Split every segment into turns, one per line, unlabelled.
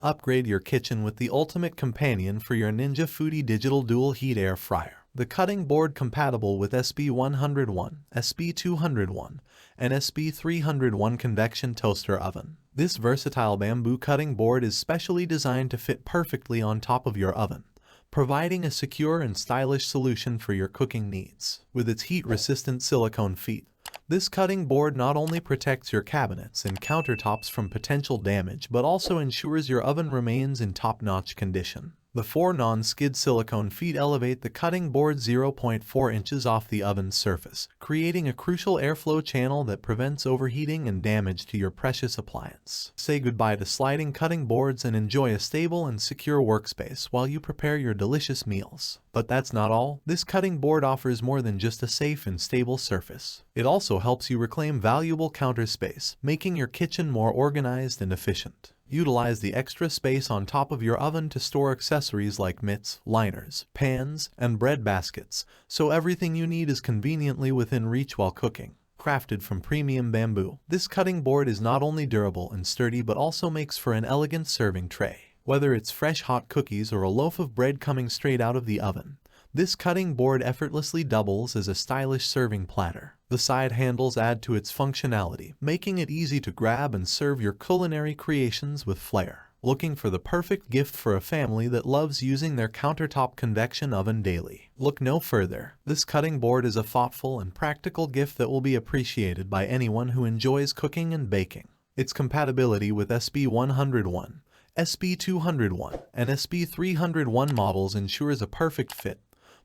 Upgrade your kitchen with the ultimate companion for your Ninja Foodi digital dual heat air fryer. The cutting board compatible with SB101, SB201, and SB301 convection toaster oven. This versatile bamboo cutting board is specially designed to fit perfectly on top of your oven, providing a secure and stylish solution for your cooking needs. With its heat-resistant silicone feet, this cutting board not only protects your cabinets and countertops from potential damage but also ensures your oven remains in top-notch condition. The 4 non-skid silicone feet elevate the cutting board 0.4 inches off the oven's surface, creating a crucial airflow channel that prevents overheating and damage to your precious appliance. Say goodbye to sliding cutting boards and enjoy a stable and secure workspace while you prepare your delicious meals. But that's not all. This cutting board offers more than just a safe and stable surface. It also helps you reclaim valuable counter space, making your kitchen more organized and efficient. Utilize the extra space on top of your oven to store accessories like mitts, liners, pans, and bread baskets, so everything you need is conveniently within reach while cooking. Crafted from premium bamboo, this cutting board is not only durable and sturdy but also makes for an elegant serving tray. Whether it's fresh hot cookies or a loaf of bread coming straight out of the oven, this cutting board effortlessly doubles as a stylish serving platter. The side handles add to its functionality, making it easy to grab and serve your culinary creations with flair. Looking for the perfect gift for a family that loves using their countertop convection oven daily? Look no further. This cutting board is a thoughtful and practical gift that will be appreciated by anyone who enjoys cooking and baking. Its compatibility with SB101, SB201, and SB301 models ensures a perfect fit,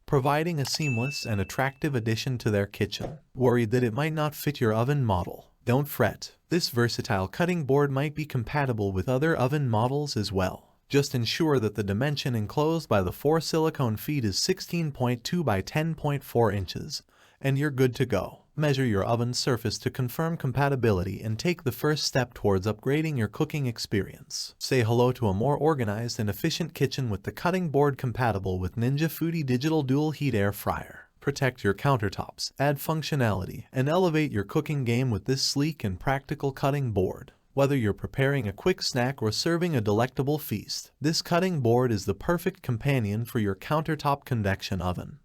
providing a seamless and attractive addition to their kitchen. Worried that it might not fit your oven model? Don't fret. This versatile cutting board might be compatible with other oven models as well. Just ensure that the dimension enclosed by the 4 silicone feet is 16.2 by 10.4 inches, and you're good to go. Measure your oven's surface to confirm compatibility and take the first step towards upgrading your cooking experience. Say hello to a more organized and efficient kitchen with the cutting board compatible with Ninja Foodi digital dual heat air fryer. Protect your countertops, add functionality, and elevate your cooking game with this sleek and practical cutting board. Whether you're preparing a quick snack or serving a delectable feast, this cutting board is the perfect companion for your countertop convection oven.